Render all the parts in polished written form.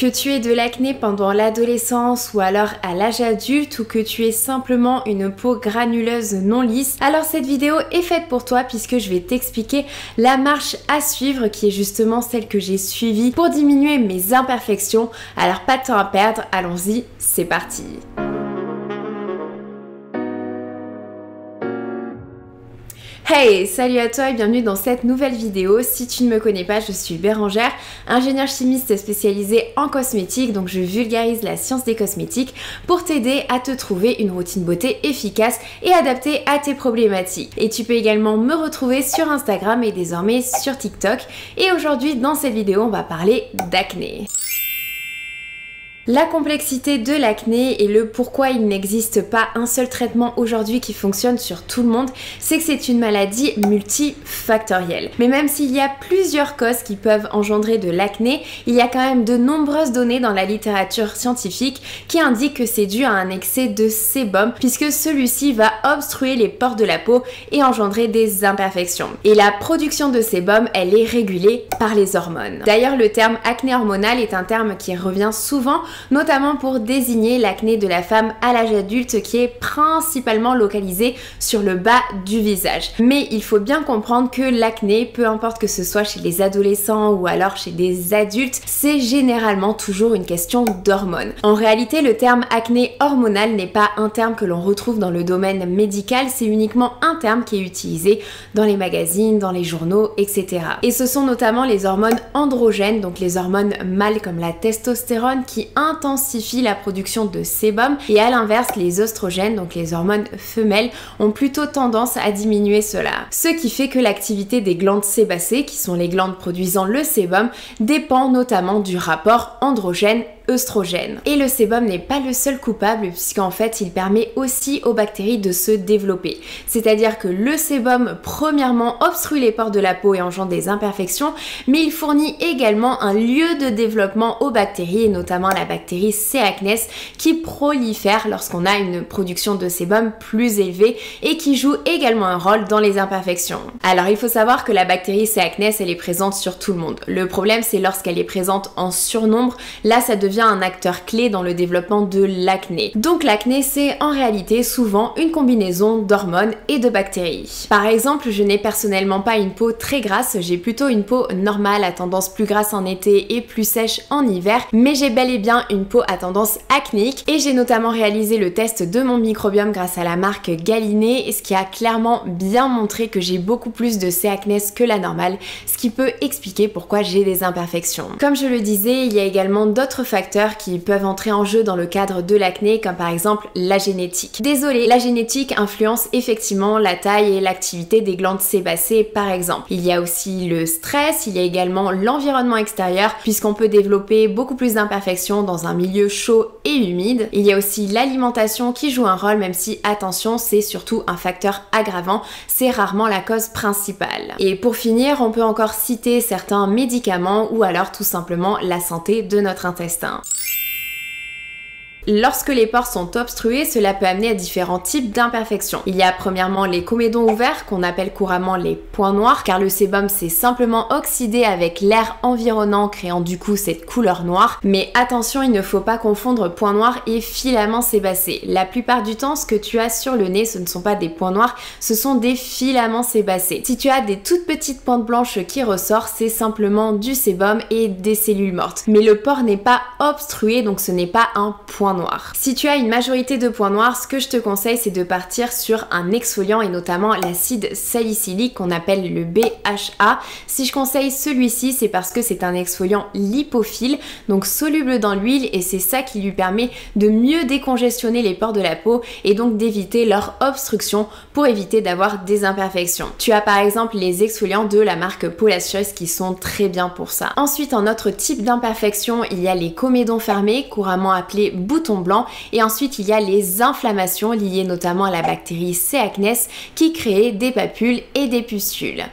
Que tu aies de l'acné pendant l'adolescence ou alors à l'âge adulte ou que tu aies simplement une peau granuleuse non lisse, alors cette vidéo est faite pour toi puisque je vais t'expliquer la marche à suivre qui est justement celle que j'ai suivie pour diminuer mes imperfections. Alors pas de temps à perdre, allons-y, c'est parti! Hey, salut à toi et bienvenue dans cette nouvelle vidéo. Si tu ne me connais pas, je suis Bérangère, ingénieure chimiste spécialisée en cosmétique, donc je vulgarise la science des cosmétiques pour t'aider à te trouver une routine beauté efficace et adaptée à tes problématiques. Et tu peux également me retrouver sur Instagram et désormais sur TikTok. Et aujourd'hui, dans cette vidéo, on va parler d'acné. La complexité de l'acné et le pourquoi il n'existe pas un seul traitement aujourd'hui qui fonctionne sur tout le monde, c'est que c'est une maladie multifactorielle. Mais même s'il y a plusieurs causes qui peuvent engendrer de l'acné, il y a quand même de nombreuses données dans la littérature scientifique qui indiquent que c'est dû à un excès de sébum puisque celui-ci va obstruer les pores de la peau et engendrer des imperfections. Et la production de sébum, elle est régulée par les hormones. D'ailleurs, le terme acné hormonal est un terme qui revient souvent notamment pour désigner l'acné de la femme à l'âge adulte qui est principalement localisé sur le bas du visage. Mais il faut bien comprendre que l'acné, peu importe que ce soit chez les adolescents ou alors chez des adultes, c'est généralement toujours une question d'hormones. En réalité, le terme acné hormonal n'est pas un terme que l'on retrouve dans le domaine médical, c'est uniquement un terme qui est utilisé dans les magazines, dans les journaux, etc. Et ce sont notamment les hormones androgènes, donc les hormones mâles comme la testostérone qui intensifie la production de sébum et à l'inverse les oestrogènes, donc les hormones femelles, ont plutôt tendance à diminuer cela. Ce qui fait que l'activité des glandes sébacées, qui sont les glandes produisant le sébum, dépend notamment du rapport androgène œstrogène. Et le sébum n'est pas le seul coupable puisqu'en fait il permet aussi aux bactéries de se développer. C'est-à-dire que le sébum premièrement obstrue les pores de la peau et engendre des imperfections, mais il fournit également un lieu de développement aux bactéries et notamment la bactérie C. acnes qui prolifère lorsqu'on a une production de sébum plus élevée et qui joue également un rôle dans les imperfections. Alors il faut savoir que la bactérie C. acnes elle est présente sur tout le monde. Le problème c'est lorsqu'elle est présente en surnombre, là ça devient un acteur clé dans le développement de l'acné. Donc l'acné c'est en réalité souvent une combinaison d'hormones et de bactéries. Par exemple, je n'ai personnellement pas une peau très grasse, j'ai plutôt une peau normale à tendance plus grasse en été et plus sèche en hiver, mais j'ai bel et bien une peau à tendance acnéique et j'ai notamment réalisé le test de mon microbiome grâce à la marque Galinée, ce qui a clairement bien montré que j'ai beaucoup plus de C. acnes que la normale, ce qui peut expliquer pourquoi j'ai des imperfections. Comme je le disais, il y a également d'autres facteurs qui peuvent entrer en jeu dans le cadre de l'acné, comme par exemple la génétique. Désolée, la génétique influence effectivement la taille et l'activité des glandes sébacées par exemple. Il y a aussi le stress, il y a également l'environnement extérieur, puisqu'on peut développer beaucoup plus d'imperfections dans un milieu chaud et humide. Il y a aussi l'alimentation qui joue un rôle, même si attention, c'est surtout un facteur aggravant, c'est rarement la cause principale. Et pour finir, on peut encore citer certains médicaments ou alors tout simplement la santé de notre intestin. Lorsque les pores sont obstrués, cela peut amener à différents types d'imperfections. Il y a premièrement les comédons ouverts, qu'on appelle couramment les points noirs, car le sébum s'est simplement oxydé avec l'air environnant, créant du coup cette couleur noire. Mais attention, il ne faut pas confondre points noirs et filaments sébacés. La plupart du temps, ce que tu as sur le nez, ce ne sont pas des points noirs, ce sont des filaments sébacés. Si tu as des toutes petites pointes blanches qui ressortent, c'est simplement du sébum et des cellules mortes. Mais le pore n'est pas obstrué, donc ce n'est pas un point noir. Si tu as une majorité de points noirs, ce que je te conseille c'est de partir sur un exfoliant et notamment l'acide salicylique qu'on appelle le BHA. Si je conseille celui-ci, c'est parce que c'est un exfoliant lipophile, donc soluble dans l'huile, et c'est ça qui lui permet de mieux décongestionner les pores de la peau et donc d'éviter leur obstruction pour éviter d'avoir des imperfections. Tu as par exemple les exfoliants de la marque Paula's Choice qui sont très bien pour ça. Ensuite, en autre type d'imperfection, il y a les comédons fermés, couramment appelés boutons blanc, et ensuite il y a les inflammations liées notamment à la bactérie C. acnes qui crée des papules et des pustules.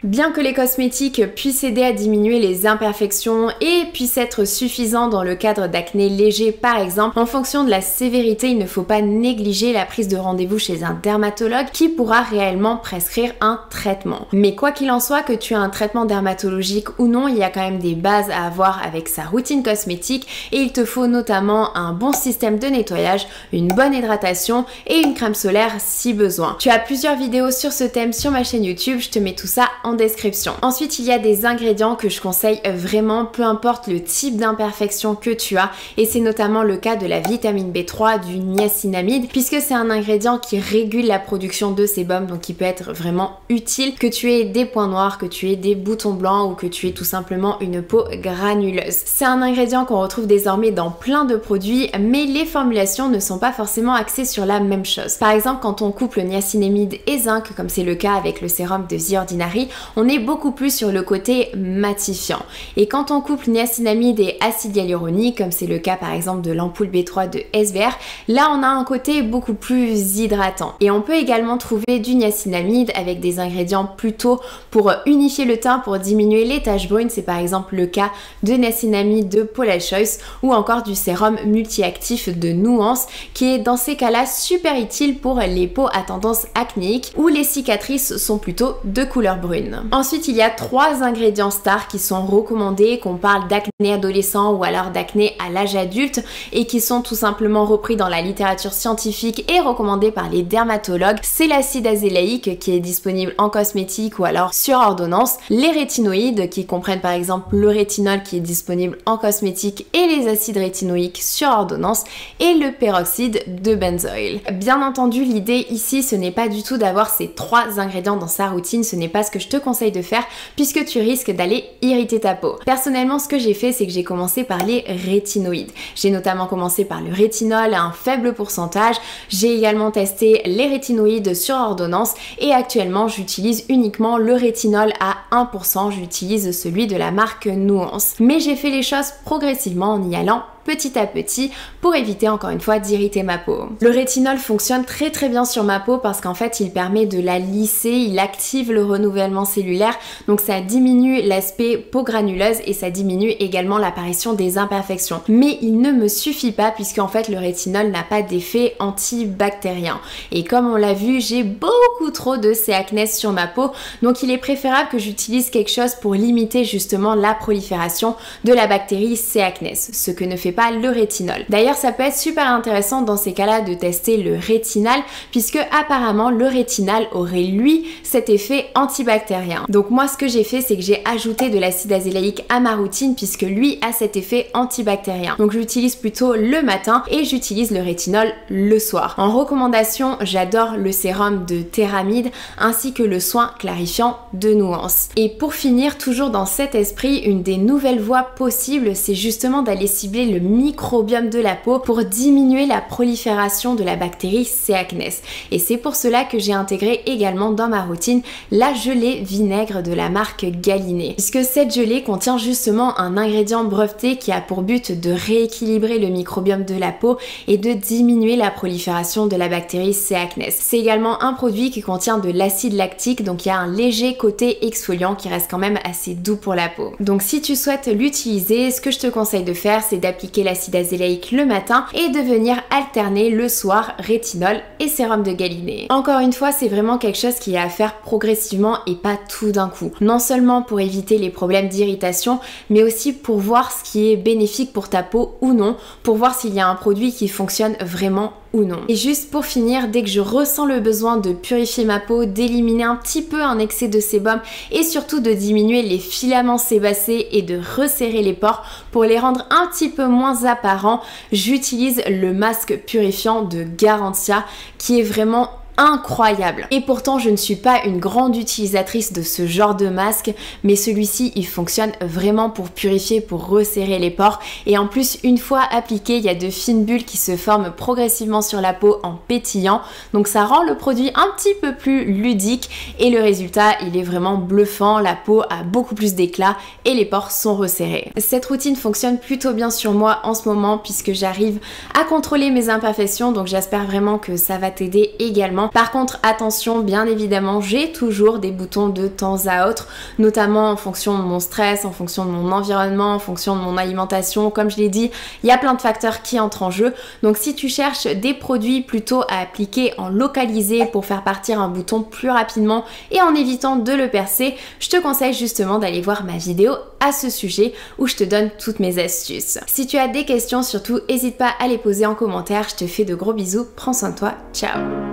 Bien que les cosmétiques puissent aider à diminuer les imperfections et puissent être suffisants dans le cadre d'acné léger par exemple, en fonction de la sévérité, il ne faut pas négliger la prise de rendez-vous chez un dermatologue qui pourra réellement prescrire un traitement. Mais quoi qu'il en soit, que tu aies un traitement dermatologique ou non, il y a quand même des bases à avoir avec sa routine cosmétique et il te faut notamment un bon système de nettoyage, une bonne hydratation et une crème solaire si besoin. Tu as plusieurs vidéos sur ce thème sur ma chaîne YouTube, je te mets tout ça en description. Ensuite, il y a des ingrédients que je conseille vraiment, peu importe le type d'imperfection que tu as, et c'est notamment le cas de la vitamine B3, du niacinamide, puisque c'est un ingrédient qui régule la production de sébum, donc il peut être vraiment utile que tu aies des points noirs, que tu aies des boutons blancs ou que tu aies tout simplement une peau granuleuse. C'est un ingrédient qu'on retrouve désormais dans plein de produits, mais les formulations ne sont pas forcément axées sur la même chose. Par exemple, quand on couple niacinamide et zinc, comme c'est le cas avec le sérum de The Ordinary, on est beaucoup plus sur le côté matifiant. Et quand on couple niacinamide et acide hyaluronique, comme c'est le cas par exemple de l'ampoule B3 de SVR, là on a un côté beaucoup plus hydratant. Et on peut également trouver du niacinamide avec des ingrédients plutôt pour unifier le teint, pour diminuer les taches brunes, c'est par exemple le cas de niacinamide de Paula's Choice ou encore du sérum multi-actif de Nuance qui est dans ces cas-là super utile pour les peaux à tendance acnéique où les cicatrices sont plutôt de couleur brune. Ensuite, il y a 3 ingrédients stars qui sont recommandés, qu'on parle d'acné adolescent ou alors d'acné à l'âge adulte et qui sont tout simplement repris dans la littérature scientifique et recommandés par les dermatologues. C'est l'acide azélaïque qui est disponible en cosmétique ou alors sur ordonnance, les rétinoïdes qui comprennent par exemple le rétinol qui est disponible en cosmétique et les acides rétinoïques sur ordonnance et le peroxyde de benzoyl. Bien entendu, l'idée ici ce n'est pas du tout d'avoir ces 3 ingrédients dans sa routine, ce n'est pas ce que je te conseille de faire puisque tu risques d'aller irriter ta peau. Personnellement, ce que j'ai fait, c'est que j'ai commencé par les rétinoïdes. J'ai notamment commencé par le rétinol à un faible pourcentage. J'ai également testé les rétinoïdes sur ordonnance et actuellement j'utilise uniquement le rétinol à 1%. J'utilise celui de la marque Nuance. Mais j'ai fait les choses progressivement en y allant petit à petit pour éviter encore une fois d'irriter ma peau. Le rétinol fonctionne très bien sur ma peau parce qu'en fait il permet de la lisser, il active le renouvellement cellulaire, donc ça diminue l'aspect peau granuleuse et ça diminue également l'apparition des imperfections. Mais il ne me suffit pas puisque en fait le rétinol n'a pas d'effet antibactérien. Et comme on l'a vu, j'ai beaucoup trop de C. acnes sur ma peau, donc il est préférable que j'utilise quelque chose pour limiter justement la prolifération de la bactérie C. acnes, ce que ne fait pas le rétinol. D'ailleurs, ça peut être super intéressant dans ces cas-là de tester le rétinal puisque apparemment le rétinal aurait lui cet effet antibactérien. Donc moi ce que j'ai fait, c'est que j'ai ajouté de l'acide azélaïque à ma routine puisque lui a cet effet antibactérien. Donc j'utilise plutôt le matin et j'utilise le rétinol le soir. En recommandation, j'adore le sérum de Théramide ainsi que le soin clarifiant de Nuance. Et pour finir, toujours dans cet esprit, une des nouvelles voies possibles, c'est justement d'aller cibler le microbiome de la peau pour diminuer la prolifération de la bactérie C. acnes. Et c'est pour cela que j'ai intégré également dans ma routine la gelée vinaigre de la marque Galénic. Puisque cette gelée contient justement un ingrédient breveté qui a pour but de rééquilibrer le microbiome de la peau et de diminuer la prolifération de la bactérie C. acnes. C'est également un produit qui contient de l'acide lactique, donc il y a un léger côté exfoliant qui reste quand même assez doux pour la peau. Donc si tu souhaites l'utiliser, ce que je te conseille de faire, c'est d'appliquer l'acide azélaïque le matin et de venir alterner le soir rétinol et sérum de Galénic. Encore une fois, c'est vraiment quelque chose qui est à faire progressivement et pas tout d'un coup. Non seulement pour éviter les problèmes d'irritation, mais aussi pour voir ce qui est bénéfique pour ta peau ou non, pour voir s'il y a un produit qui fonctionne vraiment ou non. Et juste pour finir, dès que je ressens le besoin de purifier ma peau, d'éliminer un petit peu un excès de sébum et surtout de diminuer les filaments sébacés et de resserrer les pores pour les rendre un petit peu moins apparents, j'utilise le masque purifiant de Garantia qui est vraiment incroyable. Et pourtant je ne suis pas une grande utilisatrice de ce genre de masque, mais celui-ci il fonctionne vraiment pour purifier, pour resserrer les pores et en plus une fois appliqué il y a de fines bulles qui se forment progressivement sur la peau en pétillant, donc ça rend le produit un petit peu plus ludique et le résultat il est vraiment bluffant, la peau a beaucoup plus d'éclat et les pores sont resserrés. Cette routine fonctionne plutôt bien sur moi en ce moment puisque j'arrive à contrôler mes imperfections, donc j'espère vraiment que ça va t'aider également. facilement. Par contre, attention, bien évidemment, j'ai toujours des boutons de temps à autre, notamment en fonction de mon stress, en fonction de mon environnement, en fonction de mon alimentation. Comme je l'ai dit, il y a plein de facteurs qui entrent en jeu. Donc si tu cherches des produits plutôt à appliquer en localisé pour faire partir un bouton plus rapidement et en évitant de le percer, je te conseille justement d'aller voir ma vidéo à ce sujet où je te donne toutes mes astuces. Si tu as des questions, surtout n'hésite pas à les poser en commentaire. Je te fais de gros bisous, prends soin de toi, ciao.